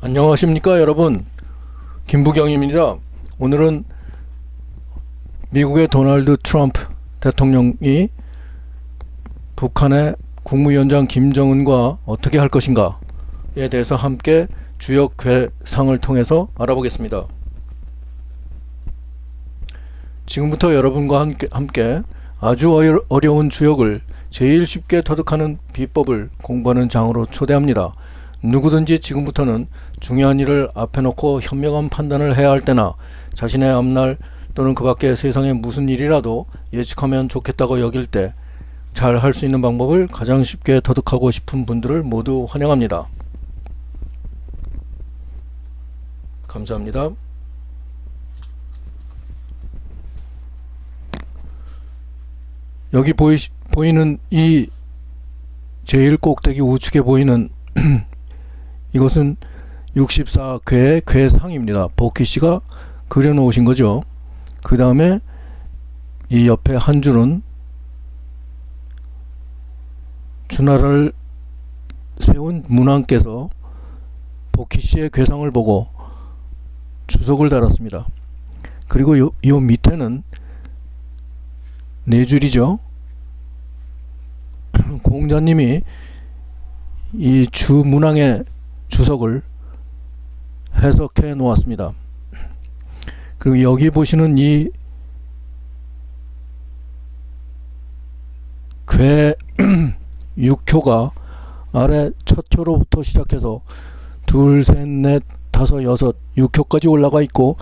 안녕하십니까 여러분, 김부경입니다. 오늘은 미국의 도널드 트럼프 대통령이 북한의 국무위원장 김정은과 어떻게 할 것인가에 대해서 함께 주요 궤상을 통해서 알아보겠습니다. 지금부터 여러분과 함께 아주 어려운 주역을 제일 쉽게 터득하는 비법을 공부하는 장으로 초대합니다. 누구든지 지금부터는 중요한 일을 앞에 놓고 현명한 판단을 해야 할 때나 자신의 앞날 또는 그 밖의 세상에 무슨 일이라도 예측하면 좋겠다고 여길 때 잘 할 수 있는 방법을 가장 쉽게 터득하고 싶은 분들을 모두 환영합니다. 감사합니다. 여기 보이는 이 제일 꼭대기 우측에 보이는 이것은 64궤의 궤상입니다. 버킷씨가 그려놓으신 거죠. 그 다음에 이 옆에 한 줄은 주나라를 세운 문왕께서 버킷씨의 궤상을 보고 주석을 달았습니다. 그리고 요 밑에는 네 줄이죠. 공자님이 이 주문왕의 주석을 해석해 놓았습니다. 그리고 여기 보시는 이 궤 6효가 아래 첫 효로부터 시작해서 둘, 셋, 넷, 다섯, 여섯, 6효까지 올라가 있고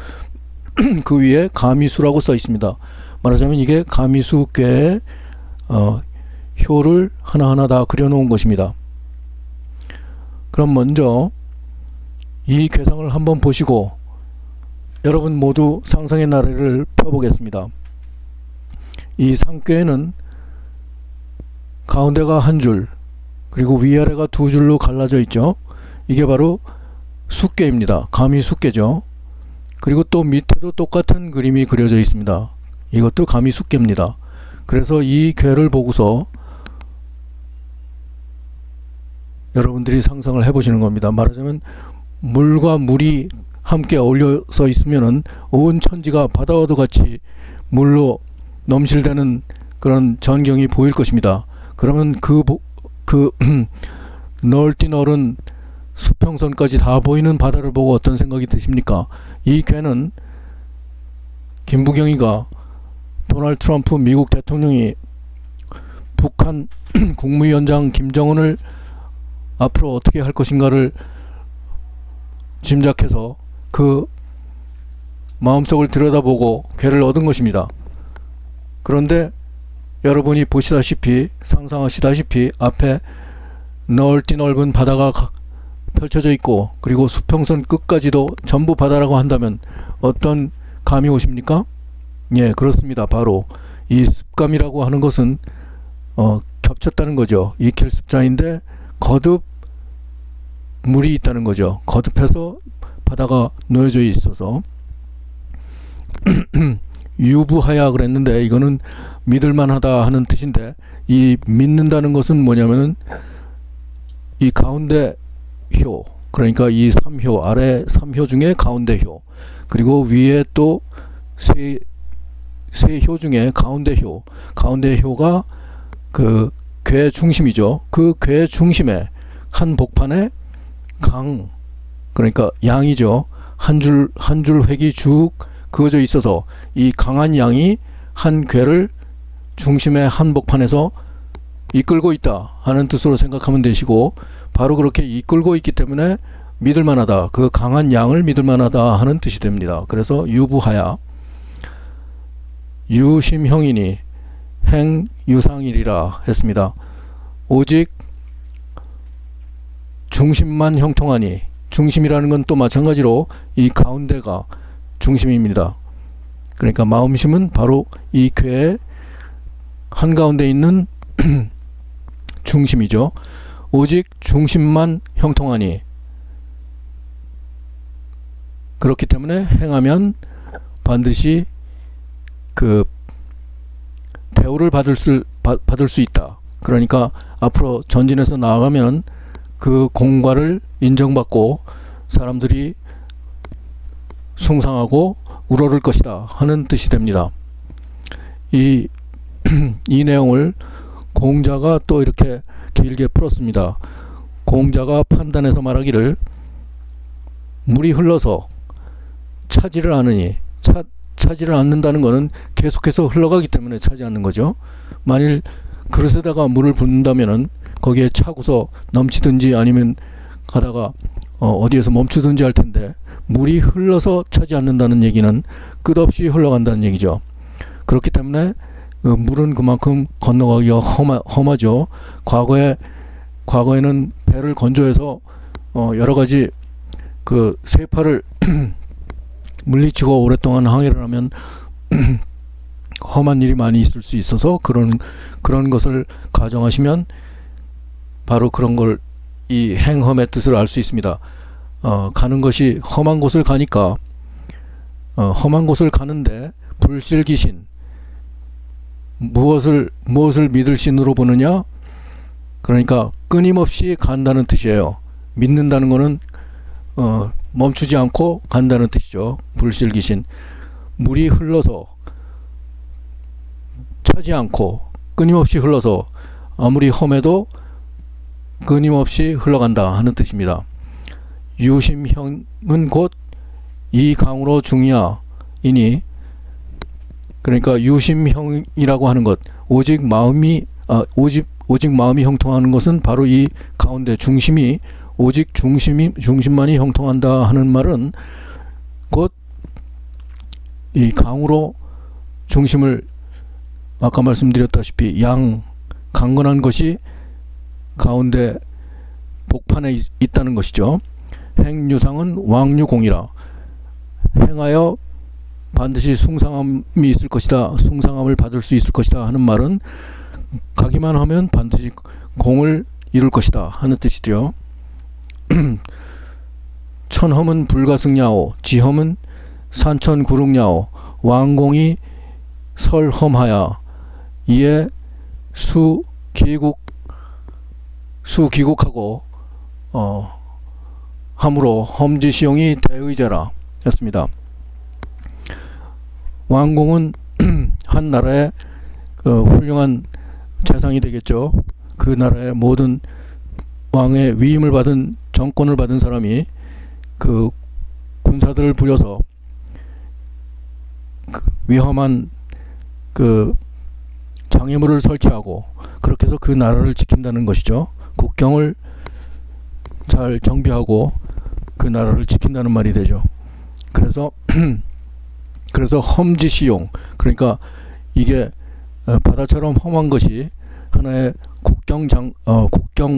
그 위에 가미수라고 써 있습니다. 말하자면 이게 가미수 궤의 효를 하나하나 다 그려놓은 것입니다. 그럼 먼저 이 궤상을 한번 보시고 여러분 모두 상상의 나래를 펴보겠습니다. 이 상궤에는 가운데가 한 줄, 그리고 위아래가 두 줄로 갈라져 있죠. 이게 바로 숫궤입니다. 가미 숫궤죠. 그리고 또 밑에도 똑같은 그림이 그려져 있습니다. 이것도 가미 숫궤입니다. 그래서 이 궤를 보고서 여러분들이 상상을 해보시는 겁니다. 말하자면 물과 물이 함께 어울려서 있으면은 온 천지가 바다와도 같이 물로 넘실대는 그런 전경이 보일 것입니다. 그러면 그 넓디 넓은 수평선까지 다 보이는 바다를 보고 어떤 생각이 드십니까? 이 궤는 김부경이가 도널드 트럼프 미국 대통령이 북한 국무위원장 김정은을 앞으로 어떻게 할 것인가를 짐작해서 그 마음속을 들여다보고 궤를 얻은 것입니다. 그런데 여러분이 보시다시피 상상하시다시피 앞에 넓디 넓은 바다가 펼쳐져 있고 그리고 수평선 끝까지도 전부 바다라고 한다면 어떤 감이 오십니까? 예, 그렇습니다. 바로 이 습감이라고 하는 것은 겹쳤다는 거죠. 이 길습자인데 거듭 물이 있다는 거죠. 거듭해서 바다가 놓여져 있어서 유부하야 그랬는데 이거는 믿을만하다 하는 뜻인데 이 믿는다는 것은 뭐냐면은 이 가운데 효, 그러니까 이 3효 아래 3효 중에 가운데 효, 그리고 위에 또 세 효 중에 가운데 효가 그 궤 중심이죠. 그 궤 중심에 한 복판에 강, 그러니까 양이죠. 한 줄 획이 쭉 그어져 있어서 이 강한 양이 한 궤를 중심의 한복판에서 이끌고 있다 하는 뜻으로 생각하면 되시고, 바로 그렇게 이끌고 있기 때문에 믿을만하다, 그 강한 양을 믿을만하다 하는 뜻이 됩니다. 그래서 유부하야 유심형이니 행유상이리라 했습니다. 오직 중심만 형통하니, 중심이라는 건 또 마찬가지로 이 가운데가 중심입니다. 그러니까 마음심은 바로 이 궤의 한가운데 있는 중심이죠. 오직 중심만 형통하니, 그렇기 때문에 행하면 반드시 그 대우를 받을 수 있다. 그러니까 앞으로 전진해서 나아가면 그 공과를 인정받고 사람들이 숭상하고 우러를 것이다 하는 뜻이 됩니다. 이 내용을 공자가 또 이렇게 길게 풀었습니다. 공자가 판단해서 말하기를 물이 흘러서 차지를 않으니, 차지를 않는다는 것은 계속해서 흘러가기 때문에 차지 않는 거죠. 만일 그릇에다가 물을 붓는다면은 거기에 차고서 넘치든지 아니면 가다가 어디에서 멈추든지 할 텐데, 물이 흘러서 차지 않는다는 얘기는 끝없이 흘러간다는 얘기죠. 그렇기 때문에 물은 그만큼 건너가기가 험하죠. 과거에는 배를 건조해서 여러 가지 그 세파를 물리치고 오랫동안 항해를 하면 험한 일이 많이 있을 수 있어서 그런 것을 가정하시면 바로 그런 걸, 이 행험의 뜻을 알 수 있습니다. 가는 것이 험한 곳을 가니까 험한 곳을 가는데 불실기신, 무엇을 믿을 신으로 보느냐? 그러니까 끊임없이 간다는 뜻이에요. 믿는다는 것은 멈추지 않고 간다는 뜻이죠. 불실기신. 물이 흘러서 차지 않고 끊임없이 흘러서 아무리 험해도 끊임없이 흘러간다 하는 뜻입니다. 유심형은 곧 이 강으로 중이야이니, 그러니까 유심형이라고 하는 것, 오직 마음이 형통하는 것은 바로 이 가운데 중심이, 오직 중심만이 형통한다 하는 말은 곧 이 강으로 중심을, 아까 말씀드렸다시피 강건한 것이 가운데 복판에 있다는 것이죠. 행유상은 왕유공이라, 행하여 반드시 숭상함이 있을 것이다, 숭상함을 받을 수 있을 것이다 하는 말은 가기만 하면 반드시 공을 이룰 것이다 하는 뜻이죠. 천험은 불가승야오, 지험은 산천구릉야오, 왕공이 설험하야, 이에 수기국하고 함으로 험지시용이 대의제라 했습니다. 왕공은 한 나라의 훌륭한 재상이 되겠죠. 그 나라의 모든 왕의 위임을 받은, 정권을 받은 사람이 그 군사들을 부려서 위험한 그 장애물을 설치하고, 그렇게 해서 그 나라를 지킨다는 것이죠. 국경을 잘 정비하고 그 나라를 지킨다는 말이 되죠. 그래서 험지시용, 그러니까 이게 바다처럼 험한 것이 하나의 국경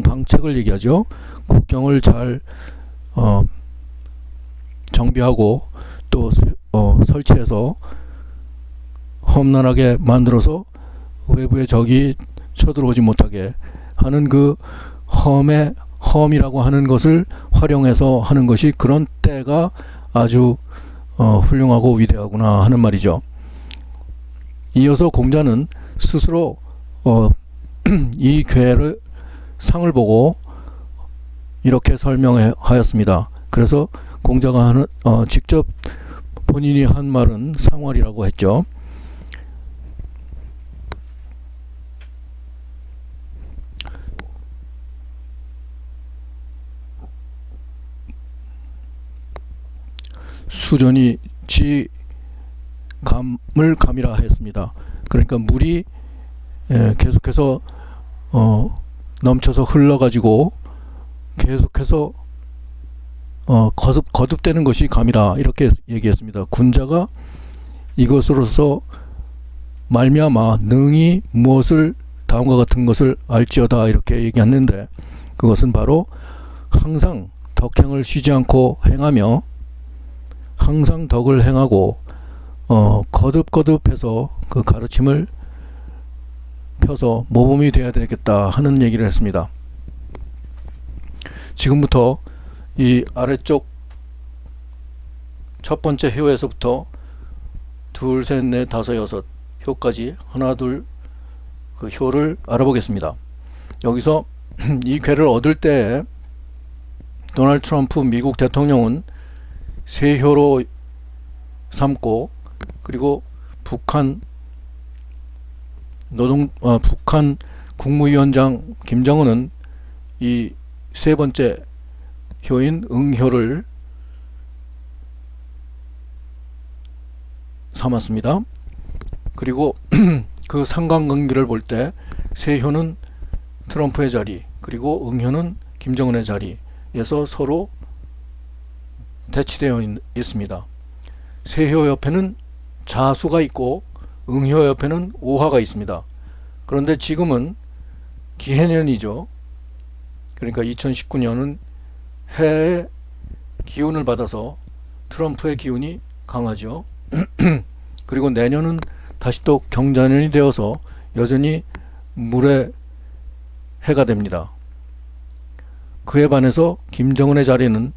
방책을 얘기하죠. 국경을 잘 정비하고 또 설치해서 험난하게 만들어서 외부의 적이 쳐들어오지 못하게 하는, 그 험이라고 하는 것을 활용해서 하는 것이, 그런 때가 아주 훌륭하고 위대하구나 하는 말이죠. 이어서 공자는 스스로 이 괴를 상을 보고 이렇게 설명하였습니다. 그래서 공자가 직접 본인이 한 말은 상활이라고 했죠. 수전이 감을 감이라 했습니다. 그러니까 물이 계속해서 넘쳐서 흘러가지고 계속해서 거듭되는 것이 감이라, 이렇게 얘기했습니다. 군자가 이것으로서 말미암아 능히 무엇을 다음과 같은 것을 알지어다, 이렇게 얘기했는데, 그것은 바로 항상 덕행을 쉬지 않고 행하며 항상 덕을 행하고 거듭거듭해서 그 가르침을 펴서 모범이 되어야 되겠다 하는 얘기를 했습니다. 지금부터 이 아래쪽 첫 번째 효에서부터 둘, 셋, 넷, 다섯, 여섯 효까지 하나, 둘, 그 효를 알아보겠습니다. 여기서 이 괴를 얻을 때 도널드 트럼프 미국 대통령은 세효로 삼고, 그리고 북한 국무위원장 김정은은 이 세 번째 효인 응효를 삼았습니다. 그리고 그 상관관계를 볼 때 세효는 트럼프의 자리, 그리고 응효는 김정은의 자리에서 서로 대치되어 있습니다. 세효 옆에는 자수가 있고 응효 옆에는 오화가 있습니다. 그런데 지금은 기해년이죠. 그러니까 2019년은 해의 기운을 받아서 트럼프의 기운이 강하죠. 그리고 내년은 다시 또 경자년이 되어서 여전히 물의 해가 됩니다. 그에 반해서 김정은의 자리는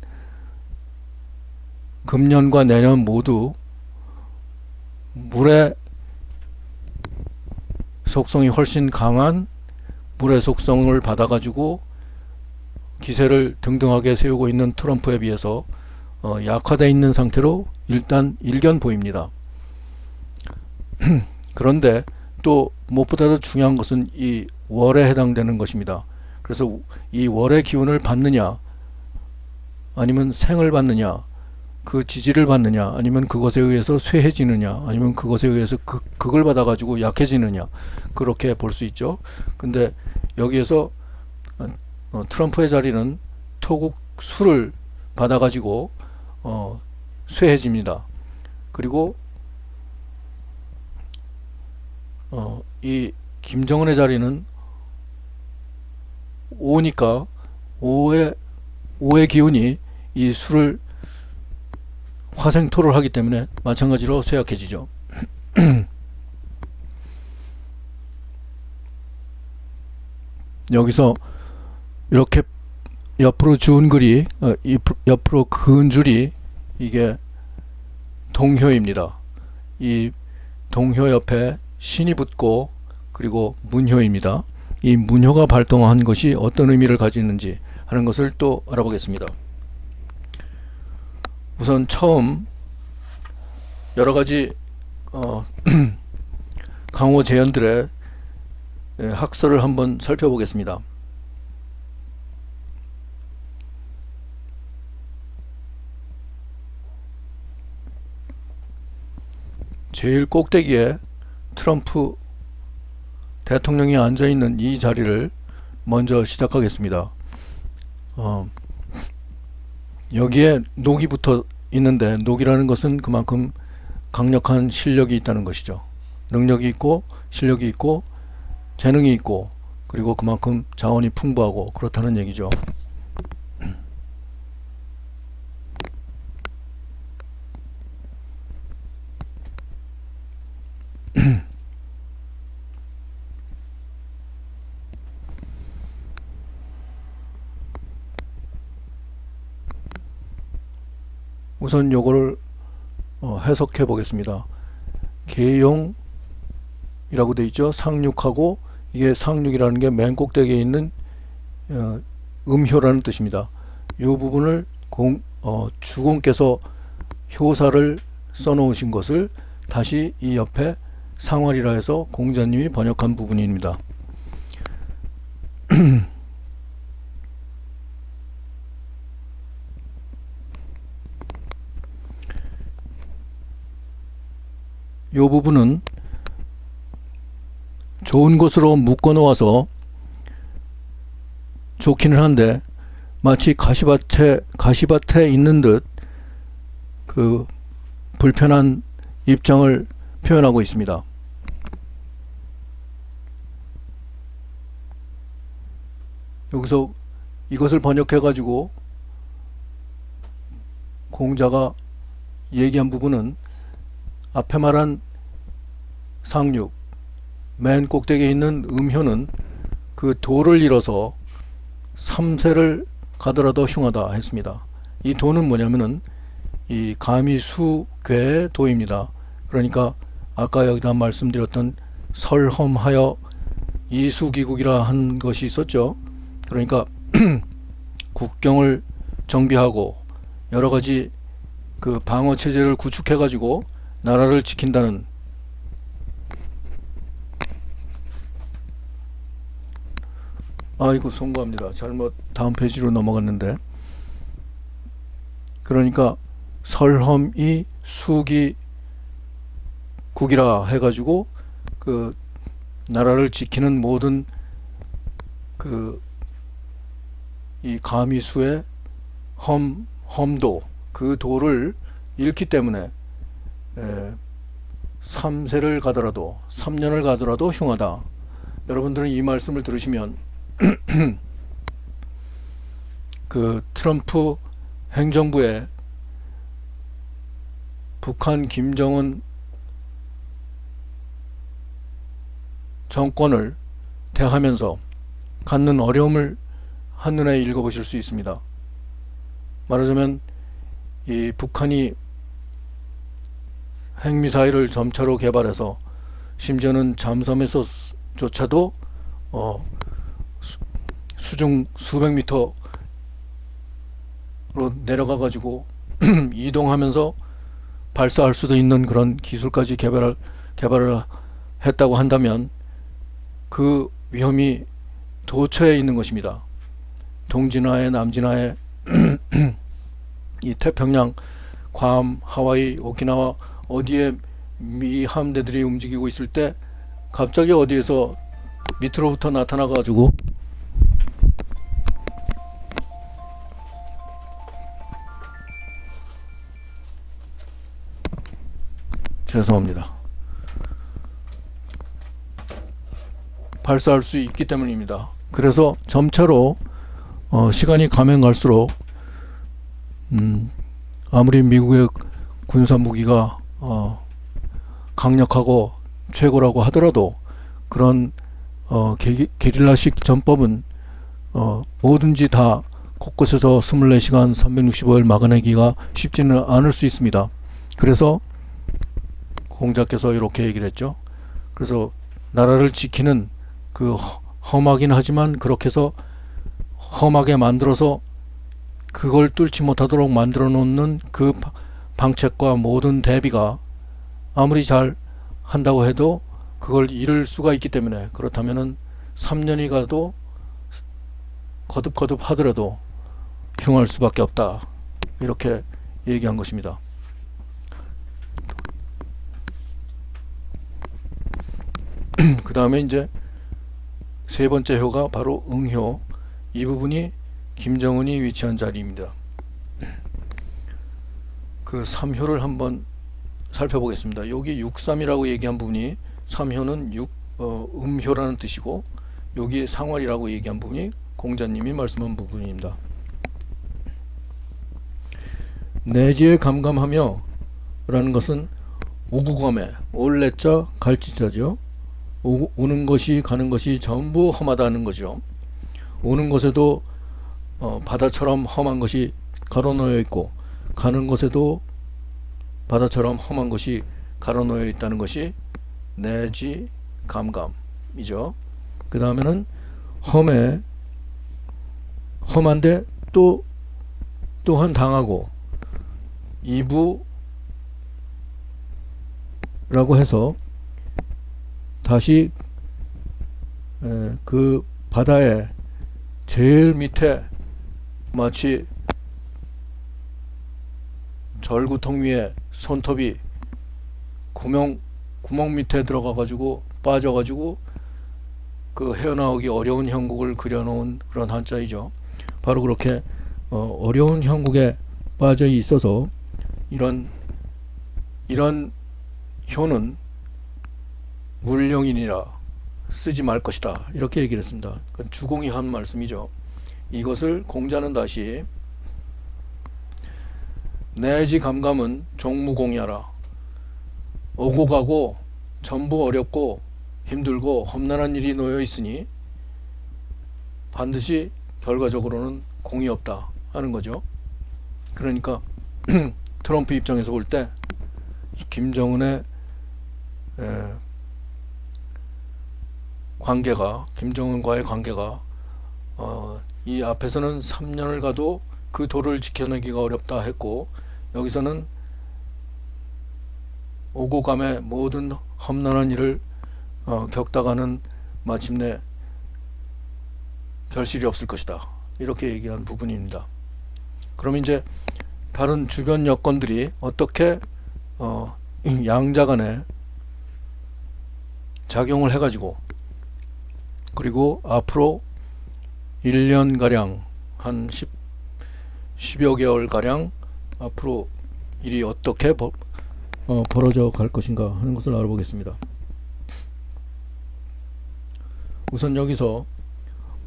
금년과 내년 모두 물의 속성이 훨씬 강한 물의 속성을 받아가지고 기세를 등등하게 세우고 있는 트럼프에 비해서 약화되어 있는 상태로 일단 일견 보입니다. 그런데 또 무엇보다도 중요한 것은 이 월에 해당되는 것입니다. 그래서 이 월의 기운을 받느냐, 아니면 생을 받느냐, 그 지지를 받느냐, 아니면 그것에 의해서 쇠해지느냐, 아니면 그것에 의해서 극을 받아가지고 약해지느냐, 그렇게 볼 수 있죠. 근데 여기에서 트럼프의 자리는 토국 수를 받아가지고 쇠해집니다. 그리고 이 김정은의 자리는 오니까 오의 기운이 이 수를 화생토를 하기 때문에 마찬가지로 쇠약해지죠. 여기서 이렇게 옆으로 주운 글이 옆으로 그은 줄이 이게 동효입니다. 이 동효 옆에 신이 붙고 그리고 문효입니다. 이 문효가 발동한 것이 어떤 의미를 가지는지 하는 것을 또 알아보겠습니다. 우선 처음 여러가지 강호 재현들의 학설을 한번 살펴보겠습니다. 제일 꼭대기에 트럼프 대통령이 앉아있는 이 자리를 먼저 시작하겠습니다. 여기에 녹이 붙어 있는데, 녹이라는 것은 그만큼 강력한 실력이 있다는 것이죠. 능력이 있고 실력이 있고 재능이 있고, 그리고 그만큼 자원이 풍부하고 그렇다는 얘기죠. 우선 요거를 해석해 보겠습니다. 계용이라고 되어 있죠. 상륙하고, 이게 상륙이라는 게 맨 꼭대기에 있는 음효라는 뜻입니다. 이 부분을 주공께서 효사를 써놓으신 것을 다시 이 옆에 상활이라 해서 공자님이 번역한 부분입니다. 이 부분은 좋은 곳으로 묶어 놓아서 좋기는 한데, 마치 가시밭에 있는 듯 그 불편한 입장을 표현하고 있습니다. 여기서 이것을 번역해 가지고 공자가 얘기한 부분은, 앞에 말한 상륙, 맨 꼭대기에 있는 음효는 그 도를 잃어서 삼세를 가더라도 흉하다 했습니다. 이 도는 뭐냐면은 이 가미수괴의 도입니다. 그러니까 아까 여기다 말씀드렸던 설험하여 이수기국이라 한 것이 있었죠. 그러니까 국경을 정비하고 여러 가지 그 방어 체제를 구축해 가지고 나라를 지킨다는, 아이고 송구합니다. 잘못 다음 페이지로 넘어갔는데, 그러니까 설험이 수기 국이라 해가지고 그 나라를 지키는 모든 그 이 가미수의 험도, 그 도를 잃기 때문에 3세를 가더라도 3년을 가더라도 흉하다. 여러분들은 이 말씀을 들으시면 그 트럼프 행정부의 북한 김정은 정권을 대하면서 갖는 어려움을 한눈에 읽어보실 수 있습니다. 말하자면 이 북한이 핵미사일을 점차로 개발해서 심지어는 잠수함에서조차도 수중 수백 미터로 내려가 가지고 이동하면서 발사할 수도 있는 그런 기술까지 개발을 했다고 한다면 그 위험이 도처에 있는 것입니다. 동진아에 남진아에 이 태평양, 괌, 하와이, 오키나와 어디에 미 함대들이 움직이고 있을 때 갑자기 어디에서 밑으로부터 나타나 가지고 죄송합니다. 발사할 수 있기 때문입니다. 그래서 점차로 시간이 가면 갈수록 아무리 미국의 군사 무기가 강력하고 최고라고 하더라도 그런 게릴라식 전법은 뭐든지 다 곳곳에서 24시간 365일 막아내기가 쉽지는 않을 수 있습니다. 그래서 공자께서 이렇게 얘기를 했죠. 그래서 나라를 지키는 그 험하긴 하지만 그렇게 해서 험하게 만들어서 그걸 뚫지 못하도록 만들어 놓는 그 방책과 모든 대비가 아무리 잘 한다고 해도 그걸 잃을 수가 있기 때문에, 그렇다면은 3년이 가도 거듭거듭 하더라도 흉할 수밖에 없다, 이렇게 얘기한 것입니다. 그 다음에 이제 세 번째 효가 바로 응효. 이 부분이 김정은이 위치한 자리입니다. 그 3효를 한번 살펴보겠습니다. 여기 6.3이라고 얘기한 부분이, 3효는 음효라는 뜻이고, 여기 상활이라고 얘기한 부분이 공자님이 말씀한 부분입니다. 내지에 감감하며 라는 것은 오구검에 올레자 갈지자죠. 오는 것이 가는 것이 전부 험하다는 거죠. 오는 것에도 바다처럼 험한 것이 가로놓여 있고, 가는 것에도 바다처럼 험한 것이 가로놓여 있다는 것이 내지 감감이죠. 그 다음에는 험한데 또한 당하고, 이부라고 해서 다시 그 바다의 제일 밑에 마치 절구통 위에 손톱이 구멍 밑에 들어가 가지고 빠져 가지고 그 헤어나오기 어려운 형국을 그려놓은 그런 한자이죠. 바로 그렇게 어려운 형국에 빠져 있어서 이런 효는 물령이니라 쓰지 말 것이다, 이렇게 얘기를 했습니다. 주공이 한 말씀이죠. 이것을 공자는 다시 내지 감감은 종무공이하라. 오고 가고 전부 어렵고 힘들고 험난한 일이 놓여 있으니 반드시 결과적으로는 공이 없다 하는 거죠. 그러니까 트럼프 입장에서 볼 때 김정은의 관계가, 김정은과의 관계가 이 앞에서는 3년을 가도 그 도를 지켜내기가 어렵다 했고, 여기서는 오고 감의 모든 험난한 일을 겪다가는 마침내 결실이 없을 것이다, 이렇게 얘기한 부분입니다. 그럼 이제 다른 주변 여건들이 어떻게 양자 간에 작용을 해가지고, 그리고 앞으로 1년가량 한 10여 개월가량 앞으로 일이 어떻게 벌어져 갈 것인가 하는 것을 알아보겠습니다. 우선 여기서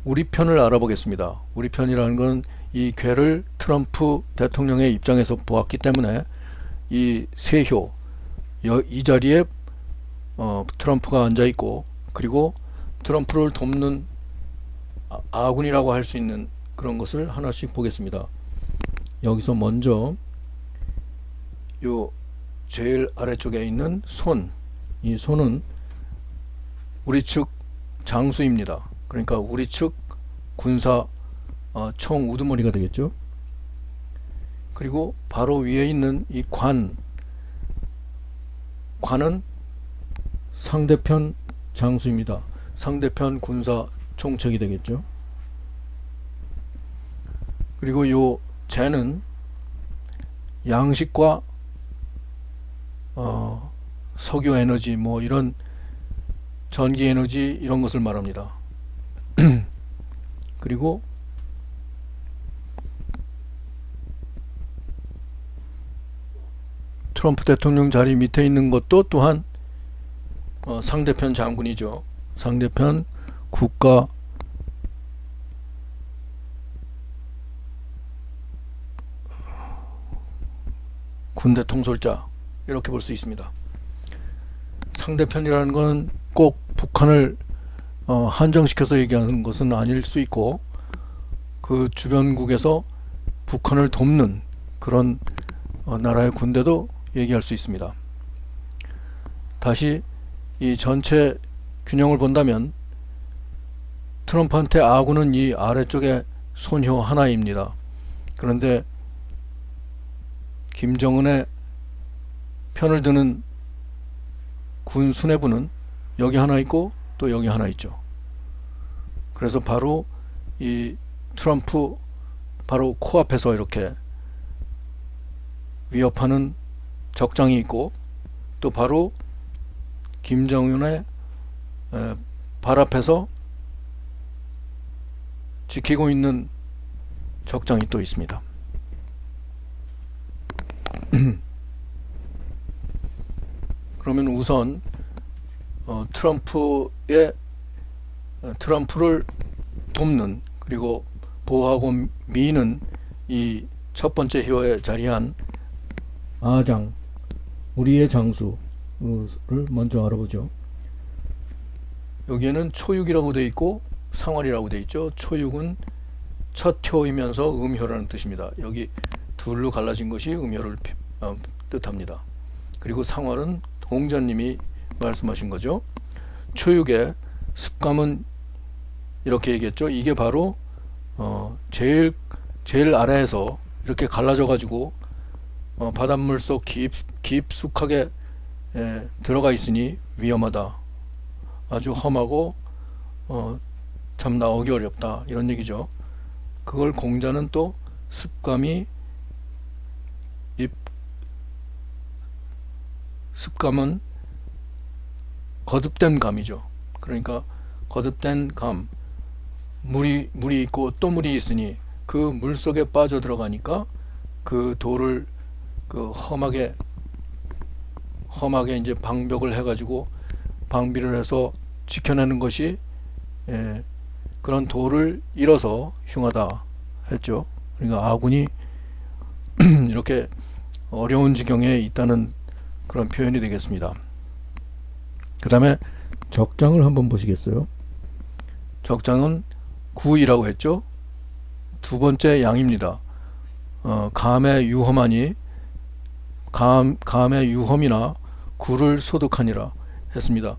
우리 편을 알아보겠습니다. 우리 편이라는 건 이 괴를 트럼프 대통령의 입장에서 보았기 때문에 이 세효, 이 자리에 트럼프가 앉아 있고, 그리고 트럼프를 돕는 아군이라고 할 수 있는 그런 것을 하나씩 보겠습니다. 여기서 먼저 요 제일 아래쪽에 있는 손, 이 손은 우리 측 장수입니다. 그러니까 우리 측 군사 총 우두머리가 되겠죠. 그리고 바로 위에 있는 이 관은 상대편 장수입니다. 상대편 군사 총책이 되겠죠. 그리고 요 재는 양식과 석유 에너지, 뭐 이런 전기 에너지, 이런 것을 말합니다. 그리고 트럼프 대통령 자리 밑에 있는 것도 또한 상대편 장군이죠. 상대편 국가 군대 통솔자, 이렇게 볼 수 있습니다. 상대편이라는 건 꼭 북한을 한정시켜서 얘기하는 것은 아닐 수 있고, 그 주변국에서 북한을 돕는 그런 나라의 군대도 얘기할 수 있습니다. 다시 이 전체 균형을 본다면 트럼프한테 아군은 이 아래쪽에 손효 하나입니다. 그런데 김정은의 편을 드는 군 수뇌부는 여기 하나 있고 또 여기 하나 있죠. 그래서 바로 이 트럼프 바로 코앞에서 이렇게 위협하는 적장이 있고, 또 바로 김정은의 발 앞에서 지키고 있는 적장이 또 있습니다. 그러면 우선 트럼프를 돕는, 그리고 보호하고 미는 이 첫 번째 효에 자리한 아장, 우리의 장수를 먼저 알아보죠. 여기에는 초육이라고 되어 있고 상월이라고 되어 있죠. 초육은 첫 효이면서 음효라는 뜻입니다. 여기 둘로 갈라진 것이 음효를 뜻합니다. 그리고 상월은 공자님이 말씀하신 거죠. 초육의 습감은 이렇게 얘기했죠. 이게 바로 제일 아래에서 이렇게 갈라져 가지고 바닷물 속 깊숙하게 들어가 있으니 위험하다, 아주 험하고 참 나오기 어렵다, 이런 얘기죠. 그걸 공자는 또 습감은 거듭된 감이죠. 그러니까 거듭된 감, 물이 있고 또 물이 있으니 그 물 속에 빠져 들어가니까 그 돌을 험하게 이제 방벽을 해가지고 방비를 해서 지켜내는 것이 그런 돌을 잃어서 흉하다 했죠. 그러니까 아군이 이렇게 어려운 지경에 있다는 그런 표현이 되겠습니다. 그 다음에 적장을 한번 보시겠어요? 적장은 구이라고 했죠. 두 번째 양입니다. 감의 유험하니 감의 유험이나 구를 소득하니라 했습니다.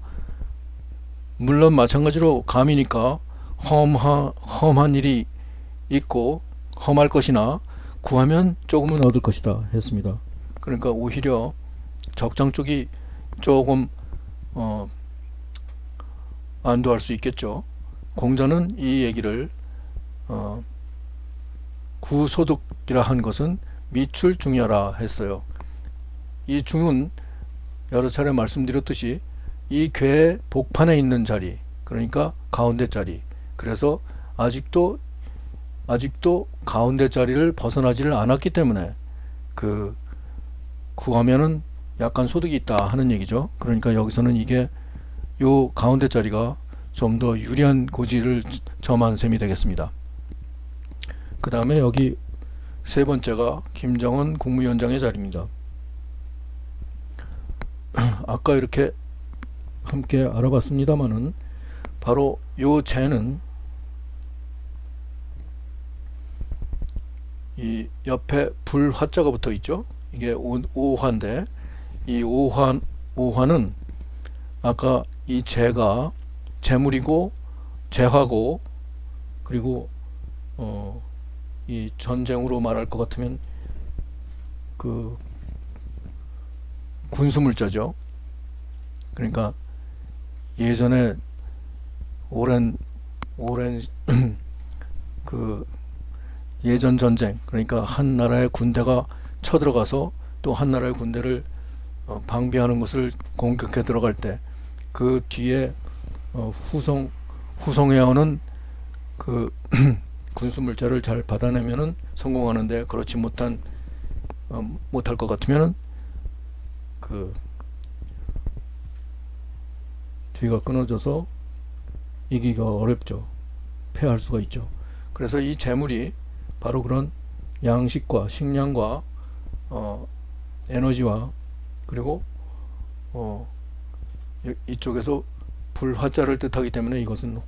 물론 마찬가지로 감이니까 험한 일이 있고 험할 것이나 구하면 조금은 얻을 것이다 했습니다. 그러니까 오히려 적장 쪽이 조금 안도할 수 있겠죠. 공자는 이 얘기를 구소득이라 한 것은 미출 중여라 했어요. 이 중은 여러 차례 말씀드렸듯이 이 괴의 복판에 있는 자리, 그러니까 가운데 자리. 그래서 아직도 가운데 자리를 벗어나지를 않았기 때문에 그 구하면은 약간 소득이 있다 하는 얘기죠. 그러니까 여기서는 이게 요 가운데 자리가 좀 더 유리한 고지를 점한 셈이 되겠습니다. 그 다음에 여기 세 번째가 김정은 국무위원장의 자리입니다. 아까 이렇게 함께 알아봤습니다만은 바로 요 재는 이 옆에 불 화자가 붙어 있죠. 이게 오화인데 이 오화는 아까 이 재가 재물이고 재화고 그리고 이 전쟁으로 말할 것 같으면 그 군수물자죠. 그러니까 예전에 오랜 그 예전 전쟁, 그러니까 한 나라의 군대가 쳐들어가서 또 한 나라의 군대를 방비하는 것을 공격해 들어갈 때 그 뒤에 후송해오는 그 군수물자를 잘 받아내면은 성공하는데, 그렇지 못할 것 같으면은 그 뒤가 끊어져서 이기가 어렵죠. 패할 수가 있죠. 그래서 이 재물이 바로 그런 양식과 식량과 에너지와 그리고 이쪽에서 불화자를 뜻하기 때문에 이것은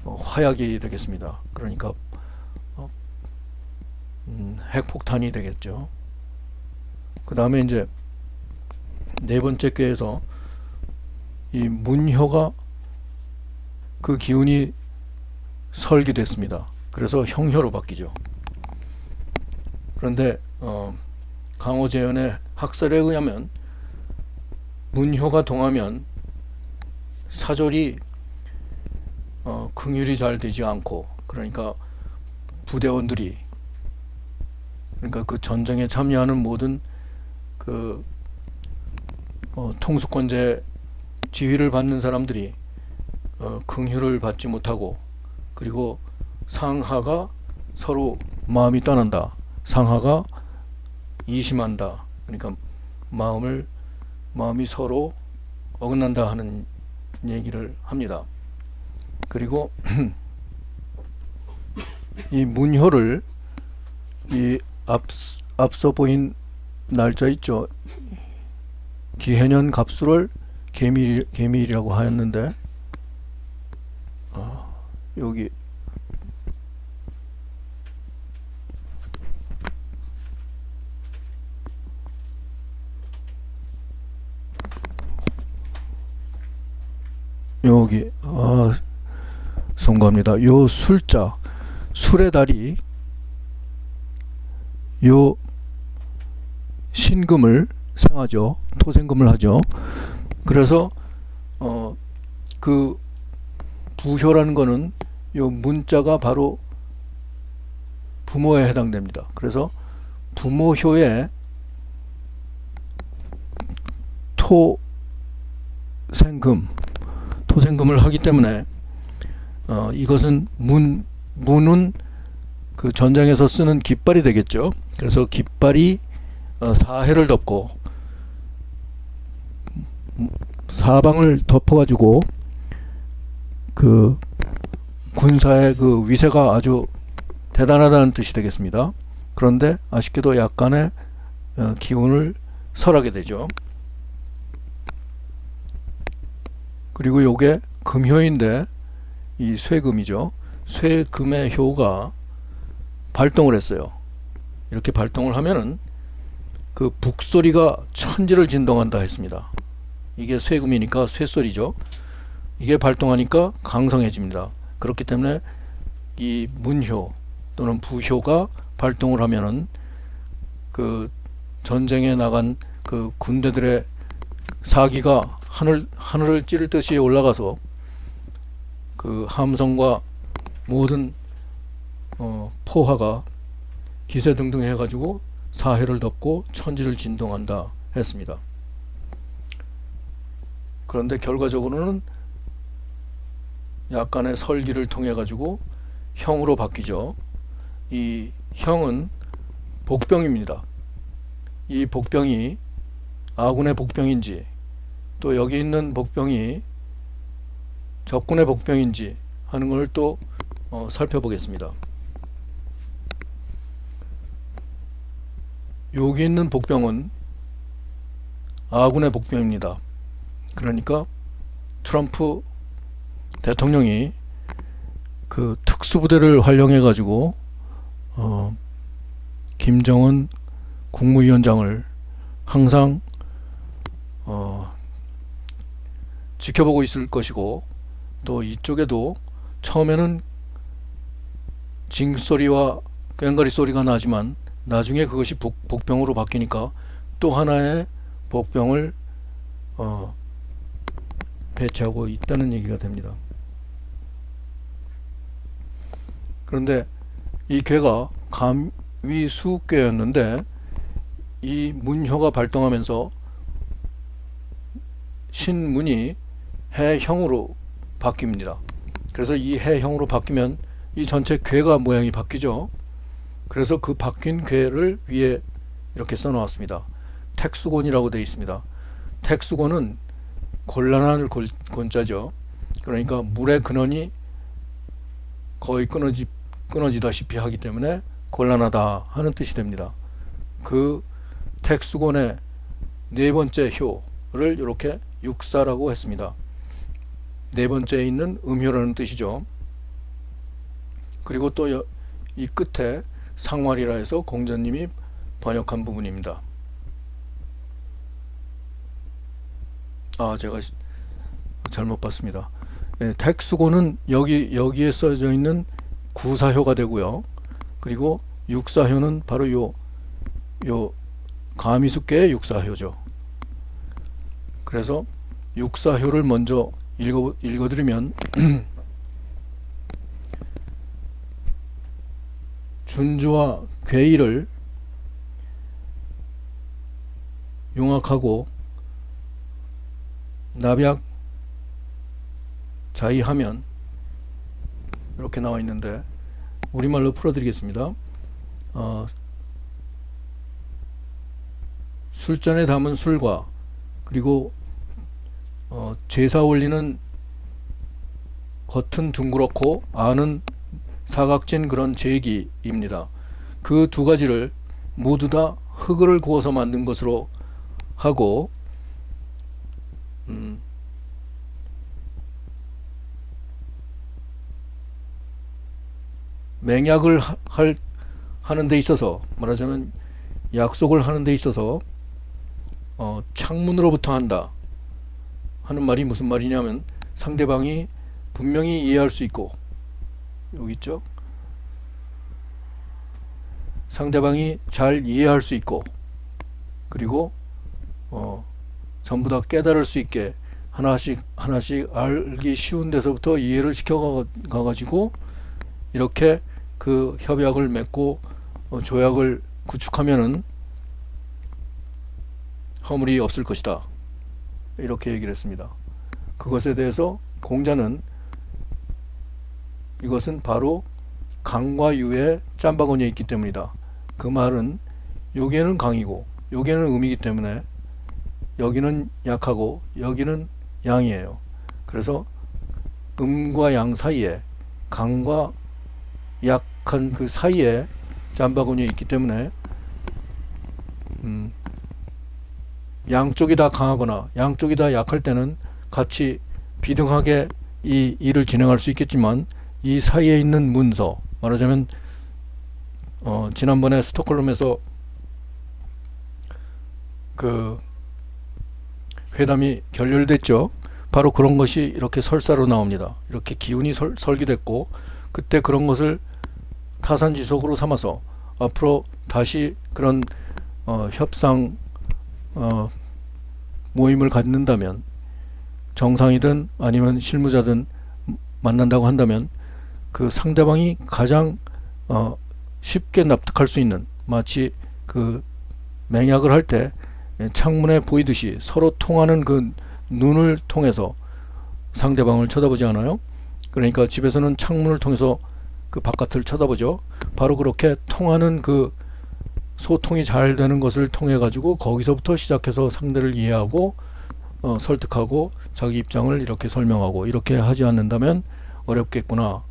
화약이 되겠습니다. 그러니까 핵폭탄이 되겠죠. 그 다음에 이제 네 번째 꾀에서 이 문효가 그 기운이 설기됐습니다. 그래서 형효로 바뀌죠. 그런데 강호재연의 학설에 의하면 문효가 동하면 사졸이 긍휼이 잘 되지 않고, 그러니까 부대원들이, 그러니까 그 전쟁에 참여하는 모든 그 통수권제 지휘를 받는 사람들이 긍휼을 받지 못하고, 그리고 상하가 서로 마음이 떠난다, 상하가 이심한다, 그러니까 마음이 서로 어긋난다 하는 얘기를 합니다. 그리고 이 문효를 이 앞서 보인 날짜 있죠. 기해년 갑수를 개미일이라고 하였는데 여기 송구합니다. 요 술자, 술의 달이 요 신금을 생하죠. 토생금을 하죠. 그래서 그 부효라는 거는 요 문자가 바로 부모에 해당됩니다. 그래서 부모효에 토생금을 하기 때문에 이것은 문은 그 전장에서 쓰는 깃발이 되겠죠. 그래서 깃발이 사해를 덮고 사방을 덮어가지고 그 군사의 그 위세가 아주 대단하다는 뜻이 되겠습니다. 그런데 아쉽게도 약간의 기운을 설하게 되죠. 그리고 요게 금효인데 이 쇠금이죠. 쇠금의 효가 발동을 했어요. 이렇게 발동을 하면은 그 북소리가 천지를 진동한다 했습니다. 이게 쇠금이니까 쇠소리죠. 이게 발동하니까 강성해집니다. 그렇기 때문에 이 문효 또는 부효가 발동을 하면은 그 전쟁에 나간 그 군대들의 사기가 하늘을 찌를 듯이 올라가서 그 함성과 모든 포화가 기세등등 해가지고 사해를 덮고 천지를 진동한다 했습니다. 그런데 결과적으로는 약간의 설기를 통해 가지고 형으로 바뀌죠. 이 형은 복병입니다. 이 복병이 아군의 복병인지 또 여기 있는 복병이 적군의 복병인지 하는 걸 또 살펴보겠습니다. 여기 있는 복병은 아군의 복병입니다. 그러니까 트럼프 대통령이 그 특수부대를 활용해 가지고 김정은 국무위원장을 항상 지켜보고 있을 것이고, 또 이쪽에도 처음에는 징소리와 꽹과리 소리가 나지만 나중에 그것이 복병으로 바뀌니까 또 하나의 복병을 배치하고 있다는 얘기가 됩니다. 그런데 이 궤가 감위수궤였는데 이 문효가 발동하면서 신문이 해형으로 바뀝니다. 그래서 이 해형으로 바뀌면 이 전체 궤가 모양이 바뀌죠. 그래서 그 바뀐 궤를 위에 이렇게 써놓았습니다. 택수곤이라고 되어 있습니다. 택수곤은 곤란한 곤자죠. 그러니까 물의 근원이 거의 끊어지다시피 하기 때문에 곤란하다 하는 뜻이 됩니다. 그 택수곤의 네 번째 효를 이렇게 육사라고 했습니다. 네 번째에 있는 음효라는 뜻이죠. 그리고 또 이 끝에 상활이라 해서 공자님이 번역한 부분입니다. 제가 잘못 봤습니다. 네, 택수고는 여기에 써져 있는 구사효가 되고요. 그리고 육사효는 바로 요 가미숫계의 육사효죠. 그래서 육사효를 먼저 읽어드리면 준주와 괴의를 융합하고 납약 자의하면 이렇게 나와 있는데 우리말로 풀어드리겠습니다. 술잔에 담은 술과 그리고 제사 올리는 겉은 둥그렇고 안은 사각진 그런 제기입니다. 그 두 가지를 모두 다 흙을 구워서 만든 것으로 하고 맹약을 하는 데 있어서, 말하자면 약속을 하는 데 있어서 창문으로부터 한다 하는 말이 무슨 말이냐면 상대방이 분명히 이해할 수 있고, 여기 있죠? 상대방이 잘 이해할 수 있고, 그리고 전부 다 깨달을 수 있게 하나씩 알기 쉬운 데서부터 이해를 시켜가 가지고 이렇게 그 협약을 맺고 조약을 구축하면은 허물이 없을 것이다, 이렇게 얘기를 했습니다. 그것에 대해서 공자는 이것은 바로 강과 유의 짬바구니에 있기 때문이다. 그 말은 여기에는 강이고 여기에는 음이기 때문에 여기는 약하고 여기는 양이에요. 그래서 음과 양 사이에, 강과 약한 그 사이에 짬바구니에 있기 때문에 양쪽이 다 강하거나 양쪽이 다 약할 때는 같이 비등하게 이 일을 진행할 수 있겠지만, 이 사이에 있는 문서, 말하자면 지난번에 스톡홀름에서 그 회담이 결렬됐죠. 바로 그런 것이 이렇게 설사로 나옵니다. 이렇게 기운이 설기됐고, 그때 그런 것을 타산지석으로 삼아서 앞으로 다시 그런 협상 모임을 갖는다면, 정상이든 아니면 실무자든 만난다고 한다면 그 상대방이 가장 쉽게 납득할 수 있는, 마치 그 맹약을 할 때 창문에 보이듯이 서로 통하는 그 눈을 통해서 상대방을 쳐다보지 않아요? 그러니까 집에서는 창문을 통해서 그 바깥을 쳐다보죠. 바로 그렇게 통하는 그 소통이 잘 되는 것을 통해 가지고 거기서부터 시작해서 상대를 이해하고 설득하고 자기 입장을 이렇게 설명하고, 이렇게 하지 않는다면 어렵겠구나.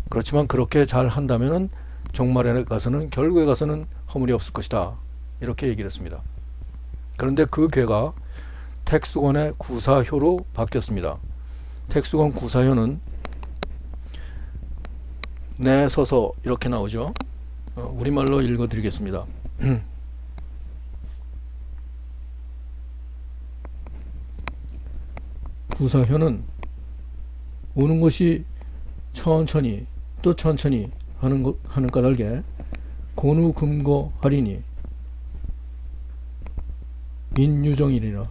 그렇지만 그렇게 잘 한다면은 종말에 가서는, 결국에 가서는 허물이 없을 것이다, 이렇게 얘기를 했습니다. 그런데 그 괴가 택수건의 구사효로 바뀌었습니다. 택수건 구사효는 내 서서 이렇게 나오죠. 우리말로 읽어 드리겠습니다. 구사효는 오는 것이 천천히 또 천천히 하는 까닭에 곤우금거하리니 인유정이리라.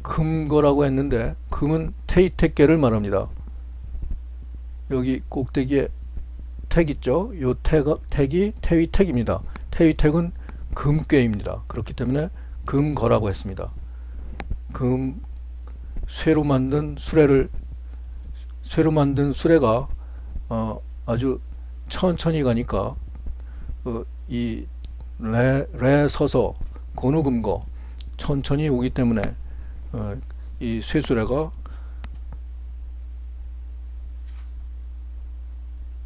금거라고 했는데 금은 태이택계를 말합니다. 여기 꼭대기에 택 있죠. 요 택이 태위택입니다. 태위택은 금괴입니다. 그렇기 때문에 금거라고 했습니다. 쇠로 만든 수레가 아주 천천히 가니까 이 레 서서 곤우금거 천천히 오기 때문에 이 쇠수레가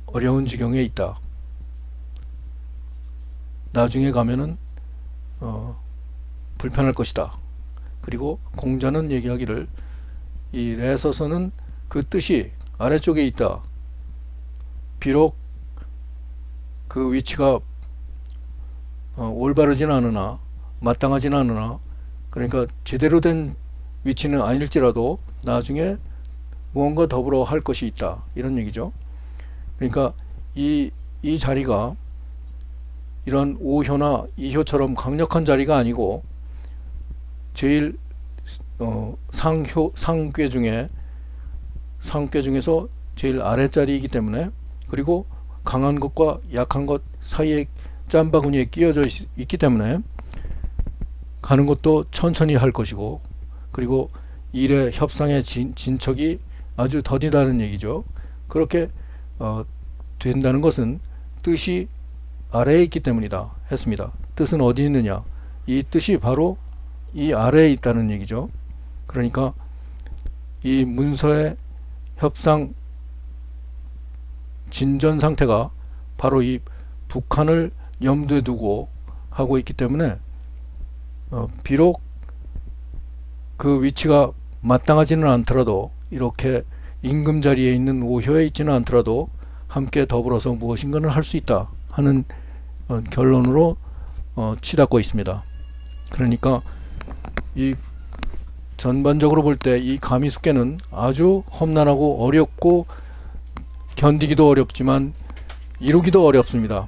어려운 지경에 있다. 나중에 가면은 불편할 것이다. 그리고 공자는 얘기하기를, 이 레서서는 그 뜻이 아래쪽에 있다. 비록 그 위치가 올바르지는 않으나, 마땅하지는 않으나, 그러니까 제대로 된 위치는 아닐지라도 나중에 무언가 더불어 할 것이 있다, 이런 얘기죠. 그러니까 이 자리가 이런 5효나 2효처럼 강력한 자리가 아니고 제일 상괴 중에서 제일 아랫자리이기 때문에, 그리고 강한 것과 약한 것 사이에 짬바구니에 끼어져 있기 때문에 가는 것도 천천히 할 것이고, 그리고 일의 협상의 진척이 아주 더디다는 얘기죠. 그렇게 된다는 것은 뜻이 아래에 있기 때문이다 했습니다. 뜻은 어디 있느냐? 이 뜻이 바로 이 아래에 있다는 얘기죠. 그러니까 이 문서의 협상 진전 상태가 바로 이 북한을 염두에 두고 하고 있기 때문에 비록 그 위치가 마땅하지는 않더라도, 이렇게 임금 자리에 있는 5효에 있지는 않더라도 함께 더불어서 무엇인가는 할 수 있다 하는 결론으로 치닫고 있습니다. 그러니까 이 전반적으로 볼 때 이 가미숙계는 아주 험난하고 어렵고 견디기도 어렵지만 이루기도 어렵습니다.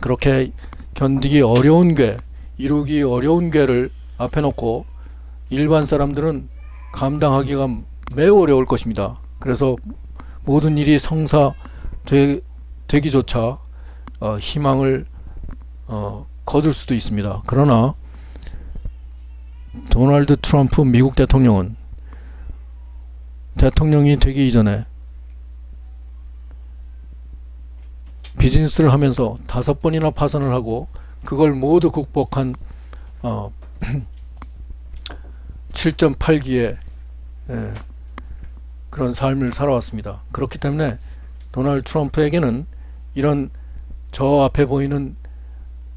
그렇게 견디기 어려운 궤, 이루기 어려운 궤를 앞에 놓고 일반 사람들은 감당하기가 매우 어려울 것입니다. 그래서 모든 일이 성사되기조차 희망을 거둘 수도 있습니다. 그러나 도널드 트럼프 미국 대통령은 대통령이 되기 이전에 비즈니스를 하면서 5번이나 파산을 하고 그걸 모두 극복한 7.8기의 그런 삶을 살아왔습니다. 그렇기 때문에 도널드 트럼프에게는 이런 저 앞에 보이는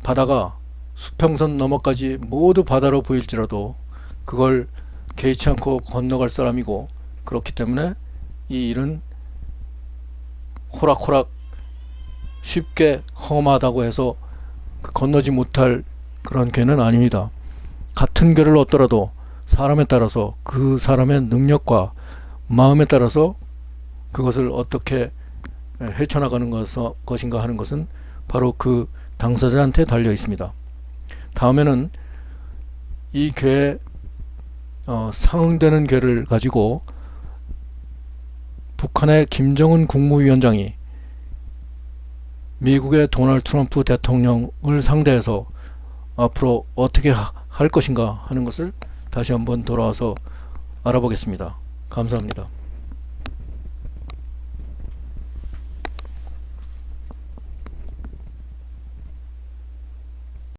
바다가 수평선 너머까지 모두 바다로 보일지라도 그걸 개의치 않고 건너갈 사람이고, 그렇기 때문에 이 일은 호락호락 쉽게 험하다고 해서 건너지 못할 그런 궤는 아닙니다. 같은 궤를 얻더라도 사람에 따라서, 그 사람의 능력과 마음에 따라서 그것을 어떻게 헤쳐나가는 것인가 하는 것은 바로 그 당사자한테 달려 있습니다. 다음에는 이 괴 상응되는 괴를 가지고 북한의 김정은 국무위원장이 미국의 도널드 트럼프 대통령을 상대해서 앞으로 어떻게 할 것인가 하는 것을 다시 한번 돌아와서 알아보겠습니다. 감사합니다.